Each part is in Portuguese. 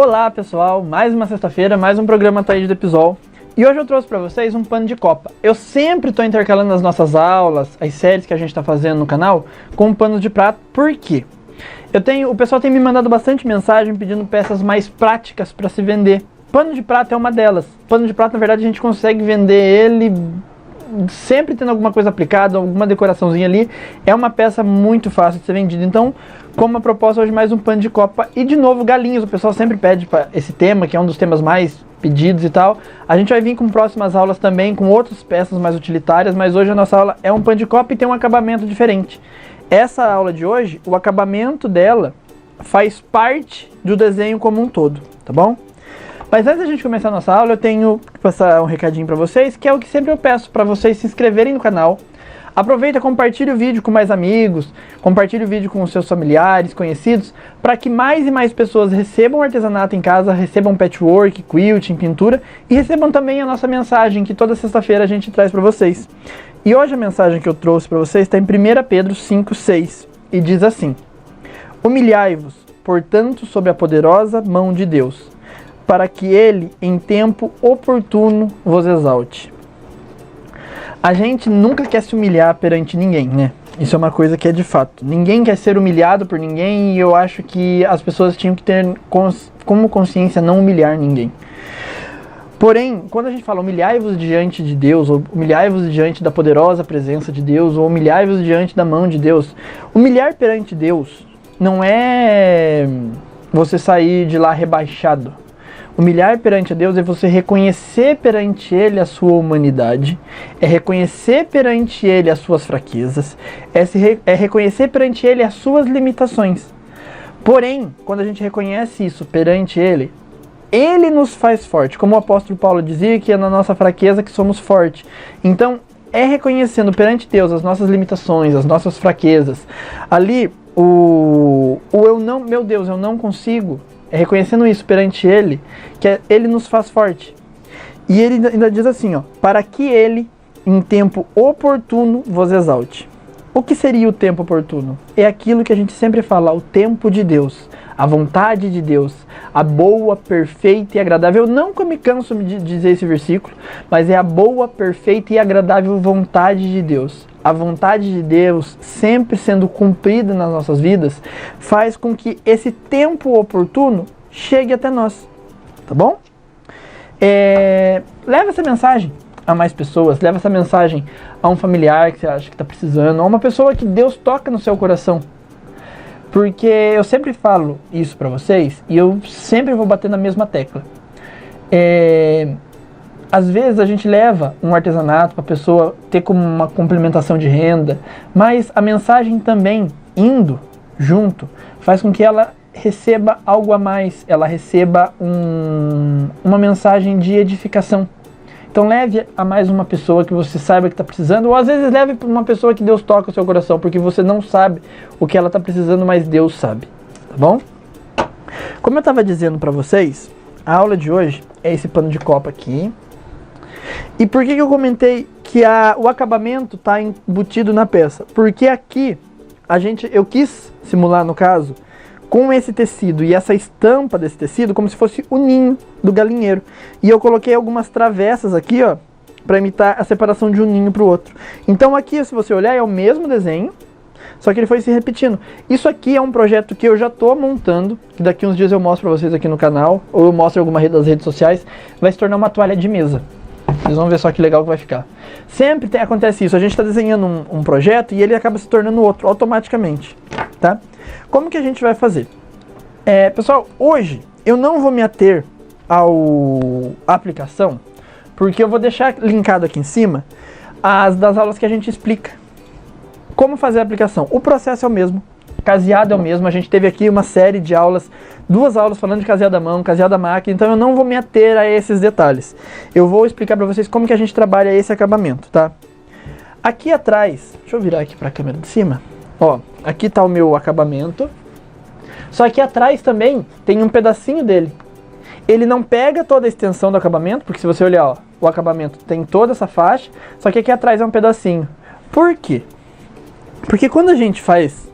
Olá pessoal, mais uma sexta-feira, mais um programa Taíde do Episol. E hoje eu trouxe para vocês um pano de copa. Eu sempre estou intercalando as nossas aulas, as séries que a gente está fazendo no canal, com panos de prato. Por quê? O pessoal tem me mandado bastante mensagem pedindo peças mais práticas para se vender. Pano de prato é uma delas. Pano de prato, na verdade, a gente consegue vender ele sempre tendo alguma coisa aplicada, alguma decoraçãozinha ali. É uma peça muito fácil de ser vendida. Então, como a proposta hoje, mais um pano de copa. E de novo, galinhas. O pessoal sempre pede para esse tema, que é um dos temas mais pedidos e tal. A gente vai vir com próximas aulas também, com outras peças mais utilitárias, mas hoje a nossa aula é um pano de copa e tem um acabamento diferente. Essa aula de hoje, o acabamento dela faz parte do desenho como um todo, tá bom? Mas antes da gente começar a nossa aula, eu tenho que passar um recadinho para vocês, que é o que sempre eu peço para vocês se inscreverem no canal. Aproveita, compartilhe o vídeo com mais amigos, compartilhe o vídeo com os seus familiares, conhecidos, para que mais e mais pessoas recebam artesanato em casa, recebam patchwork, quilting, pintura e recebam também a nossa mensagem que toda sexta-feira a gente traz para vocês. E hoje a mensagem que eu trouxe para vocês está em 1 Pedro 5,6 e diz assim: Humilhai-vos, portanto, sob a poderosa mão de Deus, para que Ele, em tempo oportuno, vos exalte. A gente nunca quer se humilhar perante ninguém, né? Isso é uma coisa que é de fato. Ninguém quer ser humilhado por ninguém e eu acho que as pessoas tinham que ter como consciência não humilhar ninguém. Porém, quando a gente fala humilhai-vos diante de Deus, ou humilhai-vos diante da poderosa presença de Deus, ou humilhai-vos diante da mão de Deus, humilhar perante Deus não é você sair de lá rebaixado. Humilhar perante a Deus é você reconhecer perante Ele a sua humanidade, é reconhecer perante Ele as suas fraquezas, é reconhecer perante Ele as suas limitações. Porém, quando a gente reconhece isso perante Ele, Ele nos faz forte. Como o apóstolo Paulo dizia, que é na nossa fraqueza que somos fortes. Então, é reconhecendo perante Deus as nossas limitações, as nossas fraquezas. Ali, eu não, meu Deus, eu não consigo. É reconhecendo isso perante Ele, que Ele nos faz forte. E Ele ainda diz assim, ó, para que Ele, em tempo oportuno, vos exalte. O que seria o tempo oportuno? É aquilo que a gente sempre fala, o tempo de Deus, a vontade de Deus, a boa, perfeita e agradável. Eu nunca me canso de dizer esse versículo, mas é a boa, perfeita e agradável vontade de Deus. A vontade de Deus sempre sendo cumprida nas nossas vidas, faz com que esse tempo oportuno chegue até nós, tá bom? Leva essa mensagem a mais pessoas, leva essa mensagem a um familiar que você acha que está precisando, a uma pessoa que Deus toca no seu coração. Porque eu sempre falo isso para vocês e eu sempre vou bater na mesma tecla. Às vezes a gente leva um artesanato para a pessoa ter como uma complementação de renda, mas a mensagem também, indo junto, faz com que ela receba algo a mais, ela receba uma mensagem de edificação. Então leve a mais uma pessoa que você saiba que está precisando, ou às vezes leve para uma pessoa que Deus toca o seu coração, porque você não sabe o que ela está precisando, mas Deus sabe, tá bom? Como eu estava dizendo para vocês, a aula de hoje é esse pano de copa aqui. E por que eu comentei que o acabamento está embutido na peça? Porque aqui eu quis simular, no caso, com esse tecido e essa estampa desse tecido, como se fosse o ninho do galinheiro. E eu coloquei algumas travessas aqui, ó, para imitar a separação de um ninho para o outro. Então aqui, se você olhar, é o mesmo desenho, só que ele foi se repetindo. Isso aqui é um projeto que eu já estou montando, que daqui uns dias eu mostro para vocês aqui no canal, ou eu mostro em alguma das redes sociais, vai se tornar uma toalha de mesa. Vocês vão ver só que legal que vai ficar. Sempre acontece isso, a gente está desenhando um projeto e ele acaba se tornando outro automaticamente, tá? Como que a gente vai fazer? Pessoal, hoje eu não vou me ater à aplicação, porque eu vou deixar linkado aqui em cima as das aulas que a gente explica como fazer a aplicação. O processo é o mesmo, caseado é o mesmo, a gente teve aqui uma série de aulas, 2 aulas falando de caseado à mão, caseado à máquina, então eu não vou me ater a esses detalhes. Eu vou explicar para vocês como que a gente trabalha esse acabamento, tá? Aqui atrás, deixa eu virar aqui para a câmera de cima, ó, aqui tá o meu acabamento, só que atrás também tem um pedacinho dele. Ele não pega toda a extensão do acabamento, porque se você olhar, ó, o acabamento tem toda essa faixa, só que aqui atrás é um pedacinho. Por quê? Porque quando a gente faz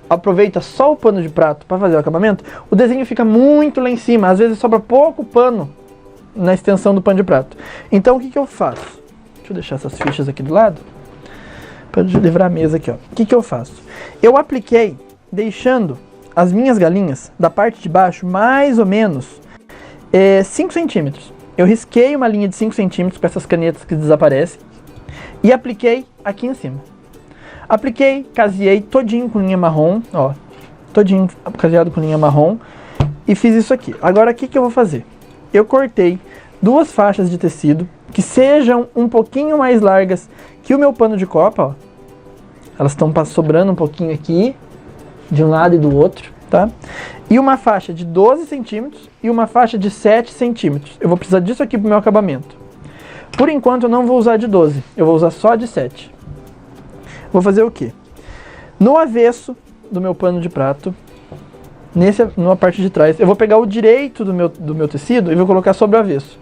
aproveita só o pano de prato para fazer o acabamento, o desenho fica muito lá em cima, às vezes sobra pouco pano na extensão do pano de prato. Então o que eu faço? Deixa eu deixar essas fichas aqui do lado, para livrar a mesa aqui, ó. O que eu faço? Eu apliquei deixando as minhas galinhas da parte de baixo mais ou menos 5 centímetros. Eu risquei uma linha de 5 centímetros com essas canetas que desaparecem e apliquei aqui em cima. Apliquei, caseei todinho com linha marrom, ó, todinho caseado com linha marrom e fiz isso aqui. Agora o que eu vou fazer? Eu cortei 2 faixas de tecido que sejam um pouquinho mais largas que o meu pano de copa, ó. Elas estão sobrando um pouquinho aqui, de um lado e do outro, tá? E uma faixa de 12 centímetros e uma faixa de 7 centímetros. Eu vou precisar disso aqui pro meu acabamento. Por enquanto eu não vou usar de 12, eu vou usar só de 7. Vou fazer o quê? No avesso do meu pano de prato, numa parte de trás, eu vou pegar o direito do meu tecido e vou colocar sobre o avesso.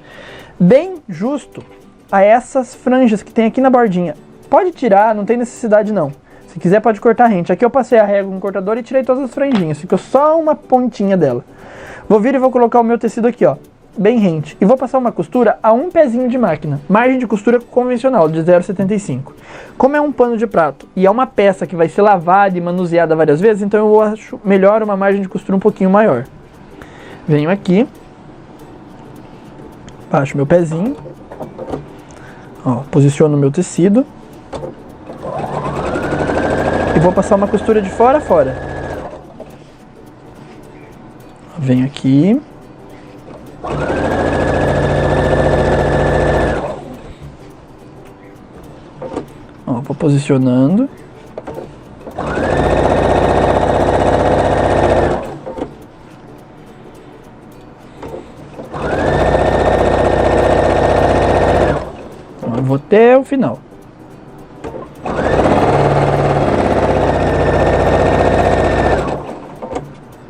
Bem justo a essas franjas que tem aqui na bordinha. Pode tirar, não tem necessidade não. Se quiser pode cortar rente. Aqui eu passei a régua com o cortador e tirei todas as franjinhas. Ficou só uma pontinha dela. Vou vir e vou colocar o meu tecido aqui, ó, bem rente. E vou passar uma costura a um pezinho de máquina. Margem de costura convencional, de 0,75. Como é um pano de prato e é uma peça que vai ser lavada e manuseada várias vezes, então eu acho melhor uma margem de costura um pouquinho maior. Venho aqui. Baixo meu pezinho. Ó, posiciono o meu tecido. E vou passar uma costura de fora a fora. Venho aqui. Ó, vou posicionando. Ó, eu vou até o final.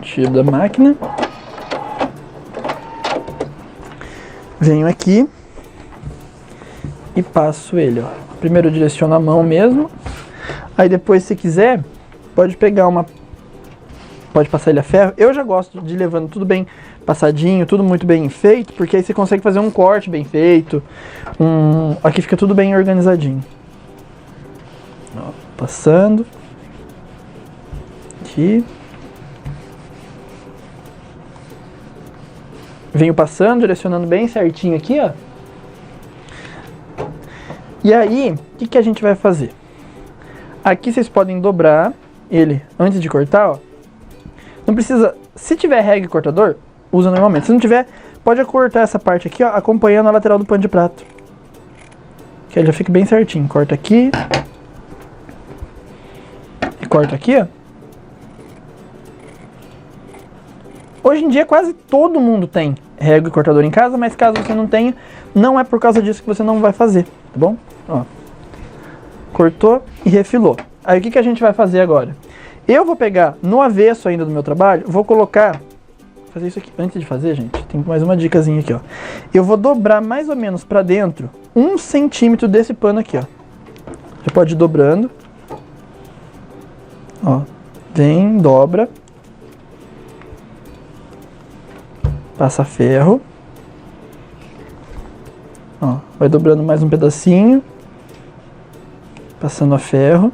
Tiro da máquina. Venho aqui e passo ele, ó. Primeiro eu direciono a mão mesmo. Aí depois, se quiser, pode pegar pode passar ele a ferro. Eu já gosto de ir levando tudo bem passadinho, tudo muito bem feito, porque aí você consegue fazer um corte bem feito. Aqui fica tudo bem organizadinho. Ó, passando. Aqui. Venho passando, direcionando bem certinho aqui, ó. E aí, o que a gente vai fazer? Aqui vocês podem dobrar ele antes de cortar, ó. Não precisa, se tiver régua e cortador, usa normalmente. Se não tiver, pode cortar essa parte aqui, ó, acompanhando a lateral do pano de prato. Que ele já fica bem certinho. Corta aqui. E corta aqui, ó. Hoje em dia quase todo mundo tem régua e cortador em casa, mas caso você não tenha, não é por causa disso que você não vai fazer, tá bom? Ó, cortou e refilou. Aí o que a gente vai fazer agora? Eu vou pegar no avesso ainda do meu trabalho, vou colocar, fazer isso aqui antes de fazer, gente, tem mais uma dicasinha aqui, ó. Eu vou dobrar mais ou menos pra dentro 1 centímetro desse pano aqui, ó. Você pode ir dobrando. Ó, vem, dobra. Passa ferro. Ó, vai dobrando mais um pedacinho. Passando a ferro.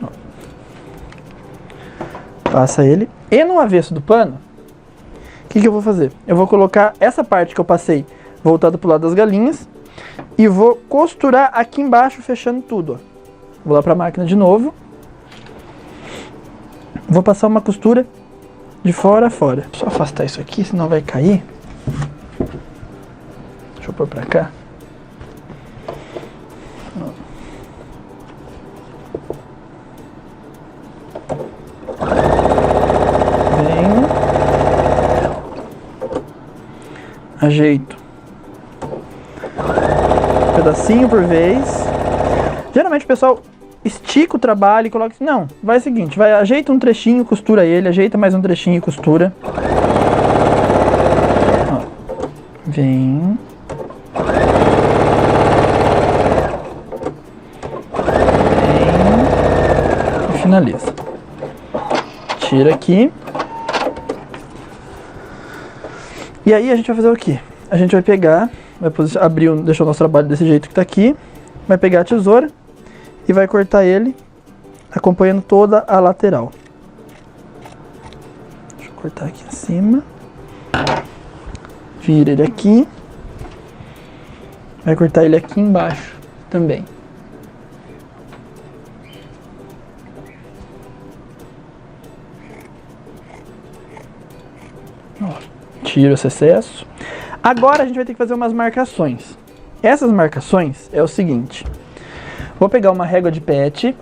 Ó. Passa ele. E no avesso do pano, o que eu vou fazer? Eu vou colocar essa parte que eu passei voltada pro lado das galinhas. E vou costurar aqui embaixo, fechando tudo, ó. Vou lá pra máquina de novo. Vou passar uma costura de fora a fora. Só afastar isso aqui, senão vai cair. Deixa eu pôr pra cá. Venho. Ajeito. Um pedacinho por vez. Geralmente o pessoal estica o trabalho e coloca assim, não, vai o seguinte, vai, ajeita um trechinho, costura ele, ajeita mais um trechinho e costura. Ó, vem. finaliza. Tira aqui. E aí a gente vai fazer o quê? A gente vai pegar, vai abrir, deixar o nosso trabalho desse jeito que tá aqui. Vai pegar a tesoura e vai cortar ele acompanhando toda a lateral. Deixa eu cortar aqui em cima. Vira ele aqui. Vai cortar ele aqui embaixo também. Ó, tira esse excesso. Agora a gente vai ter que fazer umas marcações. Essas marcações é o seguinte. Vou pegar uma régua de pet.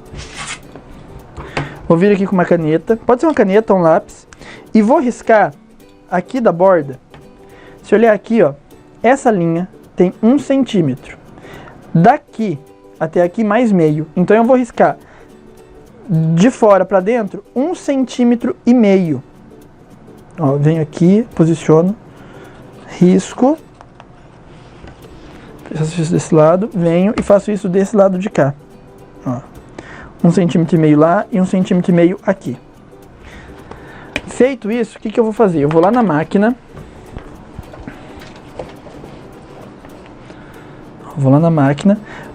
Vou vir aqui com uma caneta. Pode ser uma caneta ou um lápis. E vou riscar aqui da borda. Se olhar aqui, ó. Essa linha tem 1 centímetro. Daqui até aqui mais meio. Então eu vou riscar de fora para dentro 1,5 centímetros. Ó, venho aqui, posiciono, risco. Faço isso desse lado, venho e faço isso desse lado de cá. Ó, 1,5 centímetros lá e 1,5 centímetros aqui. Feito isso, o que eu vou fazer? Eu vou lá na máquina.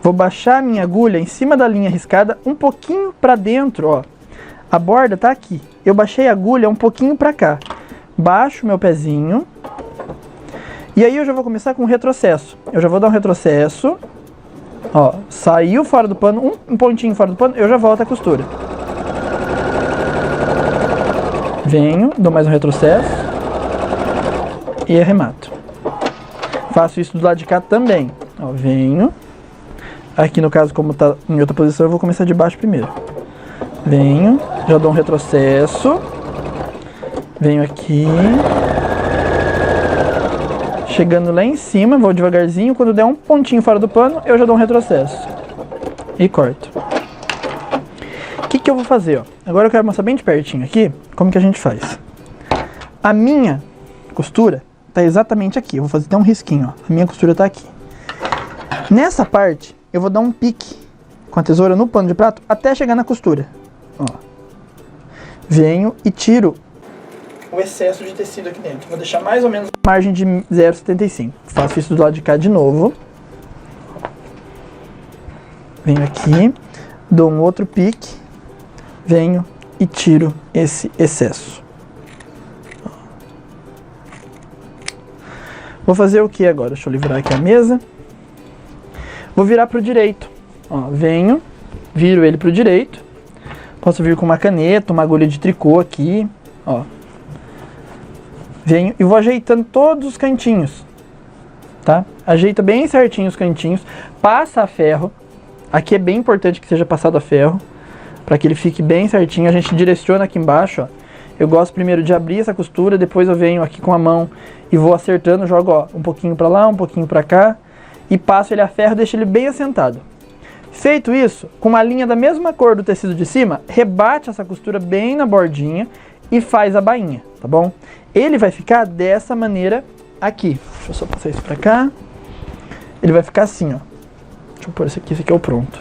Vou baixar a minha agulha em cima da linha riscada um pouquinho para dentro, ó. A borda tá aqui. Eu baixei a agulha um pouquinho para cá. Baixo meu pezinho. E aí eu já vou começar com um retrocesso. Eu já vou dar um retrocesso. Ó, saiu fora do pano, um pontinho fora do pano, eu já volto à costura. Venho, dou mais um retrocesso. E arremato. Faço isso do lado de cá também. Ó, venho. Aqui no caso, como tá em outra posição, eu vou começar de baixo primeiro. Venho, já dou um retrocesso. Venho aqui. Chegando lá em cima, vou devagarzinho. Quando der um pontinho fora do pano, eu já dou um retrocesso. E corto. O que eu vou fazer, ó? Agora eu quero mostrar bem de pertinho aqui como que a gente faz. A minha costura tá exatamente aqui. Eu vou fazer até um risquinho, ó. A minha costura tá aqui. Nessa parte, eu vou dar um pique com a tesoura no pano de prato até chegar na costura. Ó. Venho e tiro o excesso de tecido aqui dentro. Vou deixar mais ou menos margem de 0,75. Faço isso do lado de cá de novo. Venho aqui, dou um outro pique, venho e tiro esse excesso. Vou fazer o que agora? Deixa eu livrar aqui a mesa. Vou virar para o direito. Ó, venho, viro ele para o direito. Posso vir com uma caneta, uma agulha de tricô aqui. Ó. Venho e vou ajeitando todos os cantinhos. Tá? Ajeita bem certinho os cantinhos. Passa a ferro. Aqui é bem importante que seja passado a ferro. Para que ele fique bem certinho. A gente direciona aqui embaixo. Ó. Eu gosto primeiro de abrir essa costura. Depois eu venho aqui com a mão e vou acertando. Jogo ó, um pouquinho para lá, um pouquinho para cá. E passo ele a ferro, deixo ele bem assentado. Feito isso, com uma linha da mesma cor do tecido de cima, rebate essa costura bem na bordinha e faz a bainha, tá bom? Ele vai ficar dessa maneira aqui. Deixa eu só passar isso pra cá. Ele vai ficar assim, ó. Deixa eu pôr esse aqui é o pronto.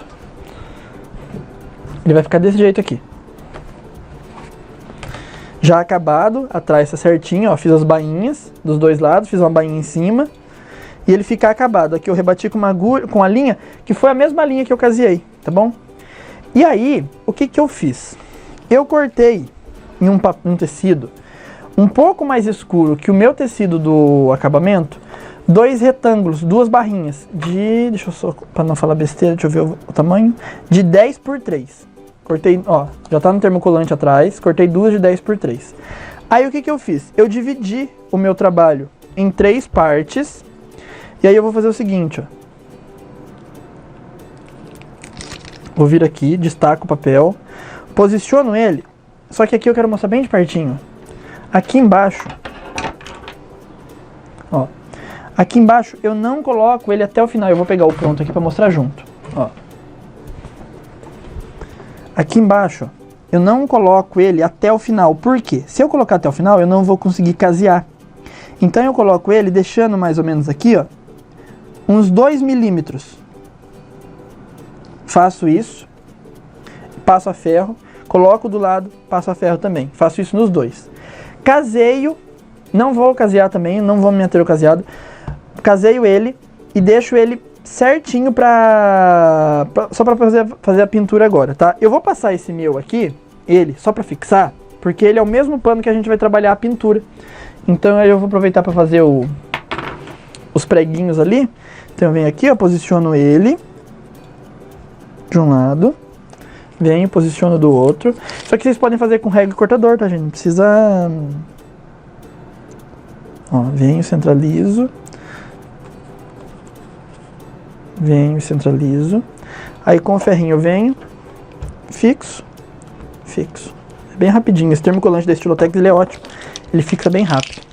Ele vai ficar desse jeito aqui. Já acabado, atrás tá certinho, ó. Fiz as bainhas dos dois lados, fiz uma bainha em cima. E ele fica acabado. Aqui eu rebati com uma agulha, com a linha, que foi a mesma linha que eu caseei, tá bom? E aí, o que eu fiz? Eu cortei em um tecido um pouco mais escuro que o meu tecido do acabamento, 2 retângulos, 2 barrinhas de, deixa eu só, para não falar besteira, deixa eu ver o tamanho, de 10 por 3. Cortei, ó, já tá no termocolante atrás, cortei 2 de 10 por 3. Aí o que eu fiz? Eu dividi o meu trabalho em 3 partes. E aí eu vou fazer o seguinte, ó. Vou vir aqui, destaco o papel, posiciono ele, só que aqui eu quero mostrar bem de pertinho. Aqui embaixo, ó. Aqui embaixo eu não coloco ele até o final, eu vou pegar o pronto aqui para mostrar junto, ó. Aqui embaixo, ó, eu não coloco ele até o final, por quê? Se eu colocar até o final, eu não vou conseguir casear. Então eu coloco ele deixando mais ou menos aqui, ó, uns 2 milímetros. Faço isso, passo a ferro. coloco do lado, passo a ferro também. Faço isso nos dois. Caseio, não vou casear também, não vou me meter o caseado. Caseio ele e deixo ele certinho só pra fazer a pintura agora, tá? Eu vou passar esse meu aqui, ele, só pra fixar, porque ele é o mesmo pano que a gente vai trabalhar a pintura. Então aí eu vou aproveitar pra fazer os preguinhos ali. Então eu venho aqui, ó, posiciono ele de um lado, venho, posiciono do outro. Só que vocês podem fazer com régua e cortador, tá, gente? Não precisa... Ó, venho, centralizo. Venho, centralizo. Aí com o ferrinho eu venho, fixo. É bem rapidinho. Esse termocolante da Estilotex, ele é ótimo. Ele fixa bem rápido.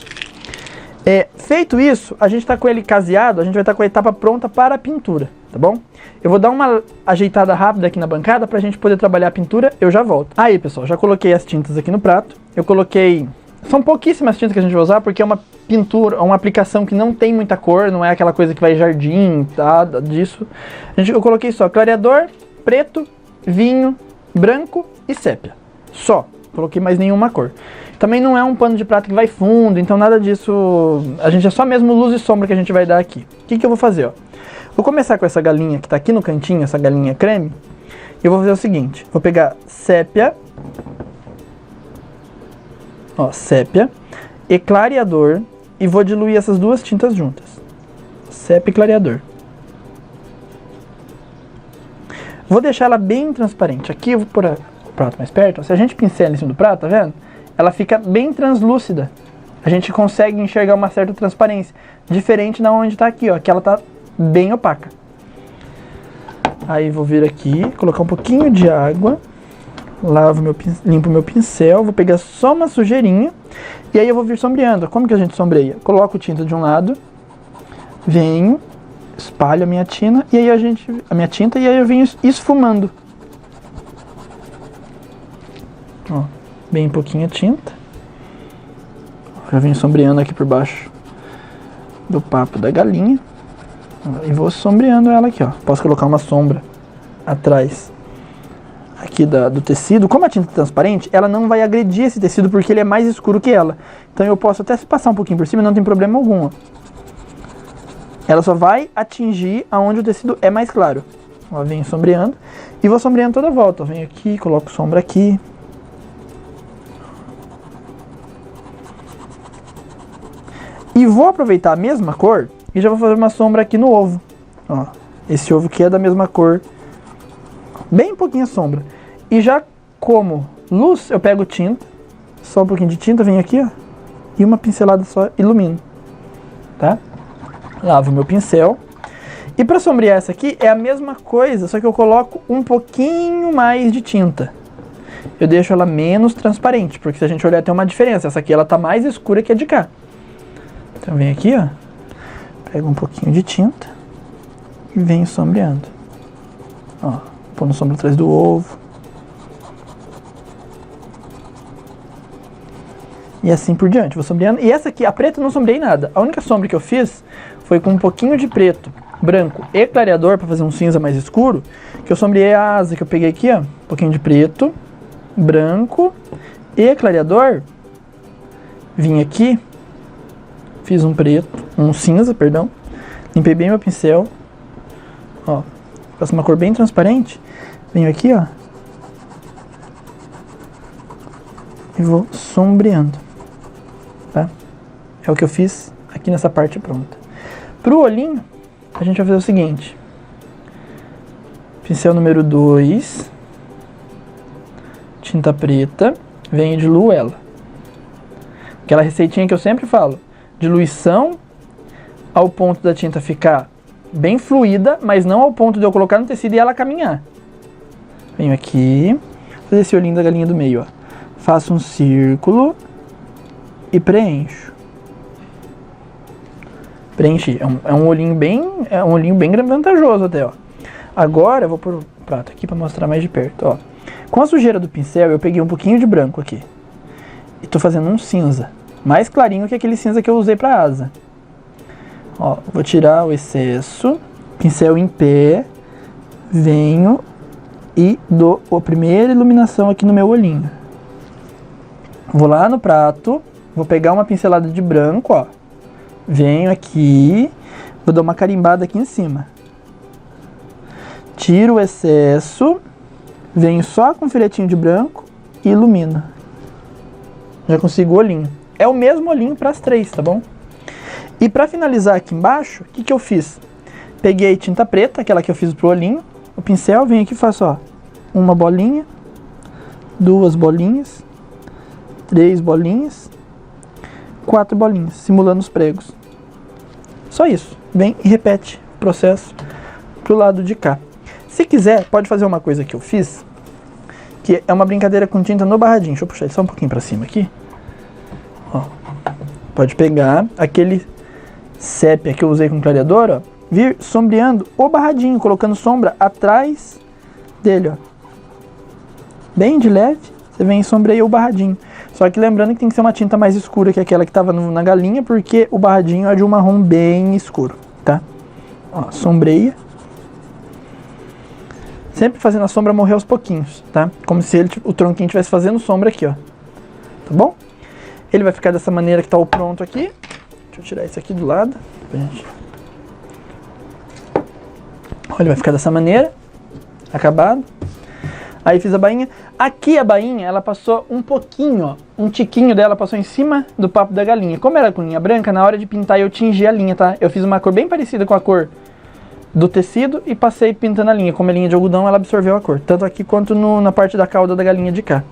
Feito isso, a gente está com ele caseado, a gente vai estar com a etapa pronta para a pintura, tá bom? Eu vou dar uma ajeitada rápida aqui na bancada para a gente poder trabalhar a pintura, eu já volto. Aí, pessoal, já coloquei as tintas aqui no prato. Eu coloquei... São pouquíssimas tintas que a gente vai usar, porque é uma pintura, uma aplicação que não tem muita cor, não é aquela coisa que vai jardim, tá, disso. Eu coloquei só clareador, preto, vinho, branco e sépia. Só, coloquei mais nenhuma cor. Também não é um pano de prata que vai fundo, então nada disso, a gente é só mesmo luz e sombra que a gente vai dar aqui. O que eu vou fazer, ó? Vou começar com essa galinha que tá aqui no cantinho, essa galinha creme. E eu vou fazer o seguinte, vou pegar sépia, ó, sépia e clareador e vou diluir essas duas tintas juntas. Sépia e clareador. Vou deixar ela bem transparente. Aqui eu vou pôr o prato mais perto. Se a gente pincela em cima do prato, tá vendo? Ela fica bem translúcida. A gente consegue enxergar uma certa transparência. Diferente da onde tá aqui, ó, que ela tá bem opaca. Aí vou vir aqui, colocar um pouquinho de água. Limpo meu pincel, vou pegar só uma sujeirinha. E aí eu vou vir sombreando. Como que a gente sombreia? Coloco tinta de um lado, venho, espalho a minha tinta e aí a minha tinta e aí eu venho esfumando. Ó, bem pouquinha tinta. Já venho sombreando aqui por baixo do papo da galinha. E vou sombreando ela aqui, ó. Posso colocar uma sombra atrás aqui do tecido. Como a tinta é transparente, ela não vai agredir esse tecido porque ele é mais escuro que ela. Então eu posso até se passar um pouquinho por cima, não tem problema algum. Ela só vai atingir aonde o tecido é mais claro. Ó, venho sombreando e vou sombreando toda a volta. Ó, venho aqui, coloco sombra aqui. E vou aproveitar a mesma cor e já vou fazer uma sombra aqui no ovo. Ó, esse ovo aqui é da mesma cor. Bem pouquinha sombra. E já como luz, eu pego tinta. Só um pouquinho de tinta, venho aqui, ó. E uma pincelada só, ilumino. Tá? Lavo meu pincel. E para sombrear essa aqui é a mesma coisa, só que eu coloco um pouquinho mais de tinta. Eu deixo ela menos transparente, porque se a gente olhar tem uma diferença. Essa aqui ela tá mais escura que a de cá. Então vem aqui, ó. Pego um pouquinho de tinta e venho sombreando. Ó, pondo sombra atrás do ovo. E assim por diante, vou sombreando. E essa aqui, a preta, eu não sombrei nada. A única sombra que eu fiz foi com um pouquinho de preto, branco e clareador, para fazer um cinza mais escuro, que eu sombreei a asa, que eu peguei aqui, ó. Um pouquinho de preto, branco e clareador. Vim aqui, fiz um cinza, perdão. Limpei bem meu pincel. Ó, faço uma cor bem transparente. Venho aqui, ó. E vou sombreando. Tá? É o que eu fiz aqui nessa parte pronta. Pro olhinho, a gente vai fazer o seguinte. Pincel número 2. Tinta preta. Venho e diluo ela. Aquela receitinha que eu sempre falo. Diluição ao ponto da tinta ficar bem fluida, mas não ao ponto de eu colocar no tecido e ela caminhar. Venho aqui, fazer esse olhinho da galinha do meio, ó. Faço um círculo e preencho. Preenchi. É um olhinho bem vantajoso até, ó. Agora eu vou pôr o prato aqui para mostrar mais de perto, ó. Com a sujeira do pincel eu peguei um pouquinho de branco aqui e tô fazendo um cinza mais clarinho que aquele cinza que eu usei para asa. Ó, vou tirar o excesso, pincel em pé, venho e dou a primeira iluminação aqui no meu olhinho. Vou lá no prato, vou pegar uma pincelada de branco, ó. Venho aqui, vou dar uma carimbada aqui em cima. Tiro o excesso, venho só com um filetinho de branco e ilumino. Já consigo o olhinho. É o mesmo olhinho para as três, tá bom? E para finalizar aqui embaixo, o que que eu fiz? Peguei tinta preta, aquela que eu fiz pro olhinho, o pincel, venho aqui e faço, ó, uma bolinha, duas bolinhas, três bolinhas, quatro bolinhas, simulando os pregos. Só isso. Vem e repete o processo pro lado de cá. Se quiser, pode fazer uma coisa que eu fiz, que é uma brincadeira com tinta no barradinho. Deixa eu puxar ele só um pouquinho pra cima aqui. Ó. Pode pegar aquele sépia que eu usei com clareador, ó, vir sombreando o barradinho, colocando sombra atrás dele, ó. Bem de leve, você vem e sombreia o barradinho. Só que lembrando que tem que ser uma tinta mais escura que aquela que estava na galinha, porque o barradinho é de um marrom bem escuro, tá? Ó, sombreia. Sempre fazendo a sombra morrer aos pouquinhos, tá? Como se o tronquinho estivesse fazendo sombra aqui, ó. Tá bom? Ele vai ficar dessa maneira que tá o pronto aqui. Deixa eu tirar esse aqui do lado. Gente. Olha, ele vai ficar dessa maneira. Acabado. Aí fiz a bainha. Aqui a bainha, ela passou um pouquinho, ó. Um tiquinho dela passou em cima do papo da galinha. Como era com linha branca, na hora de pintar eu tingi a linha, tá? Eu fiz uma cor bem parecida com a cor do tecido e passei pintando a linha. Como é linha de algodão, ela absorveu a cor. Tanto aqui quanto na parte da cauda da galinha de cá.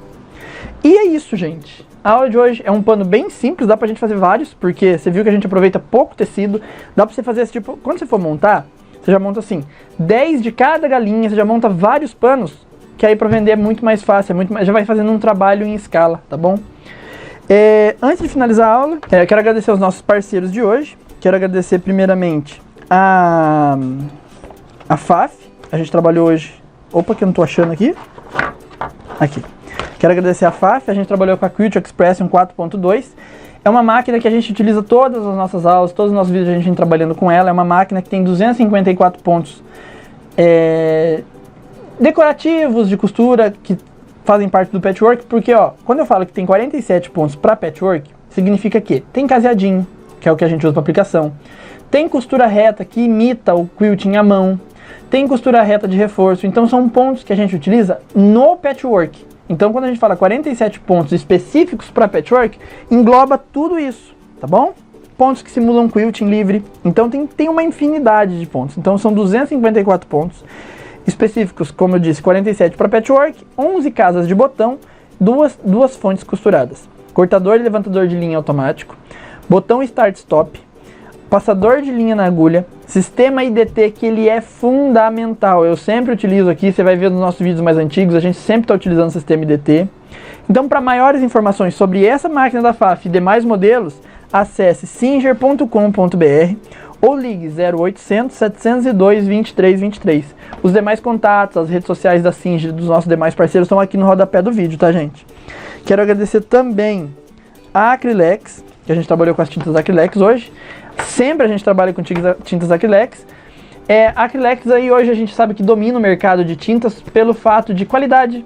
E é isso, gente. A aula de hoje é um pano bem simples, dá pra gente fazer vários, porque você viu que a gente aproveita pouco tecido. Dá pra você fazer esse tipo, quando você for montar, você já monta assim, 10 de cada galinha, você já monta vários panos, que aí pra vender é muito mais fácil, já vai fazendo um trabalho em escala, tá bom? Antes de finalizar a aula, eu quero agradecer aos nossos parceiros de hoje. Quero agradecer primeiramente a FAF, a gente trabalhou hoje, opa, que eu não tô achando aqui, aqui. Quero agradecer a FAF, a gente trabalhou com a Quilt Expression 4.2, é uma máquina que a gente utiliza todas as nossas aulas, todos os nossos vídeos a gente vem trabalhando com ela, é uma máquina que tem 254 pontos decorativos de costura que fazem parte do patchwork, porque ó, quando eu falo que tem 47 pontos para patchwork, significa que tem caseadinho, que é o que a gente usa para aplicação, tem costura reta que imita o quilting à mão, tem costura reta de reforço, então são pontos que a gente utiliza no patchwork. Então quando a gente fala 47 pontos específicos para patchwork, engloba tudo isso, tá bom? Pontos que simulam quilting livre, então tem uma infinidade de pontos, então são 254 pontos específicos, como eu disse, 47 para patchwork, 11 casas de botão, duas fontes costuradas, cortador e levantador de linha automático, botão start-stop, passador de linha na agulha, sistema IDT que ele é fundamental, eu sempre utilizo aqui, você vai ver nos nossos vídeos mais antigos, a gente sempre está utilizando o sistema IDT. Então para maiores informações sobre essa máquina da FAF e demais modelos, acesse singer.com.br ou ligue 0800 702 2323. Os demais contatos, as redes sociais da Singer e dos nossos demais parceiros estão aqui no rodapé do vídeo, tá gente? Quero agradecer também a Acrylex, que a gente trabalhou com as tintas Acrylex hoje. Sempre a gente trabalha com tintas Acrylex. A Acrylex aí hoje a gente sabe que domina o mercado de tintas pelo fato de qualidade,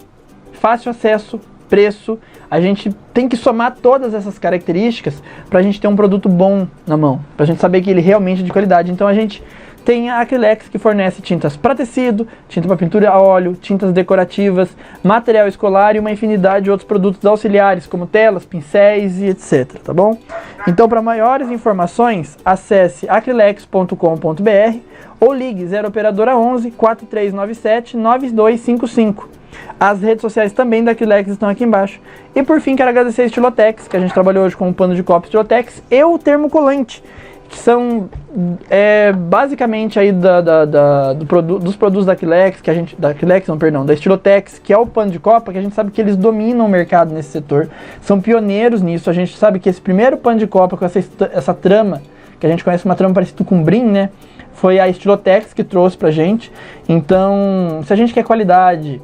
fácil acesso, preço. A gente tem que somar todas essas características para a gente ter um produto bom na mão, para a gente saber que ele realmente é de qualidade. Então a gente tem a Acrylex que fornece tintas para tecido, tinta para pintura a óleo, tintas decorativas, material escolar e uma infinidade de outros produtos auxiliares, como telas, pincéis e etc, tá bom? Então, para maiores informações, acesse acrylex.com.br ou ligue 0 operadora 11 4397 9255. As redes sociais também da Acrylex estão aqui embaixo. E por fim, quero agradecer a Estilotex, que a gente trabalhou hoje com o pano de copa Estilotex e o termocolante, que são basicamente aí dos produtos da Acrylex, da Estilotex, que é o pano de copa, que a gente sabe que eles dominam o mercado nesse setor, são pioneiros nisso. A gente sabe que esse primeiro pano de copa com essa trama, que a gente conhece uma trama parecida com brim, né, foi a Estilotex que trouxe pra gente. Então, se a gente quer qualidade,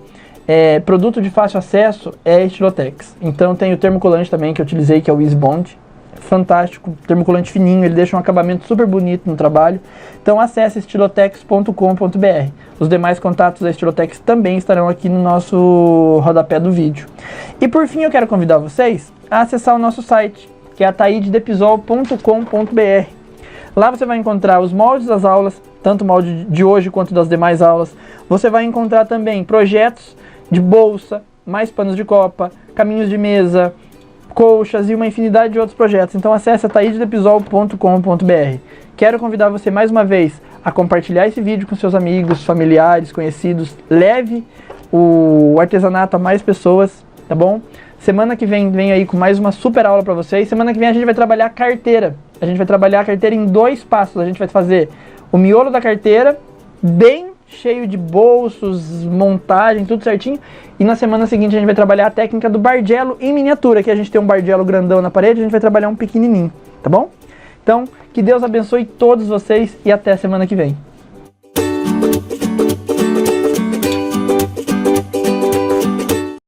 produto de fácil acesso, é Estilotex. Então tem o termocolante também que eu utilizei, que é o Easy Bond, fantástico, termocolante fininho, ele deixa um acabamento super bonito no trabalho. Então acesse estilotex.com.br. Os demais contatos da Estilotex também estarão aqui no nosso rodapé do vídeo. E por fim eu quero convidar vocês a acessar o nosso site, que é ataidedepsol.com.br. Lá você vai encontrar os moldes das aulas, tanto o molde de hoje quanto das demais aulas. Você vai encontrar também projetos de bolsa, mais panos de copa, caminhos de mesa, colchas e uma infinidade de outros projetos. Então acesse ataidedepsol.com.br. Quero convidar você mais uma vez a compartilhar esse vídeo com seus amigos, familiares, conhecidos. Leve o artesanato a mais pessoas, tá bom? Semana que vem aí com mais uma super aula para vocês. Semana que vem a gente vai trabalhar a carteira. A gente vai trabalhar a carteira em 2 passos. A gente vai fazer o miolo da carteira bem cheio de bolsos, montagem, tudo certinho. E na semana seguinte a gente vai trabalhar a técnica do bardelo em miniatura. Aqui a gente tem um bardelo grandão na parede, a gente vai trabalhar um pequenininho, tá bom? Então, que Deus abençoe todos vocês e até semana que vem.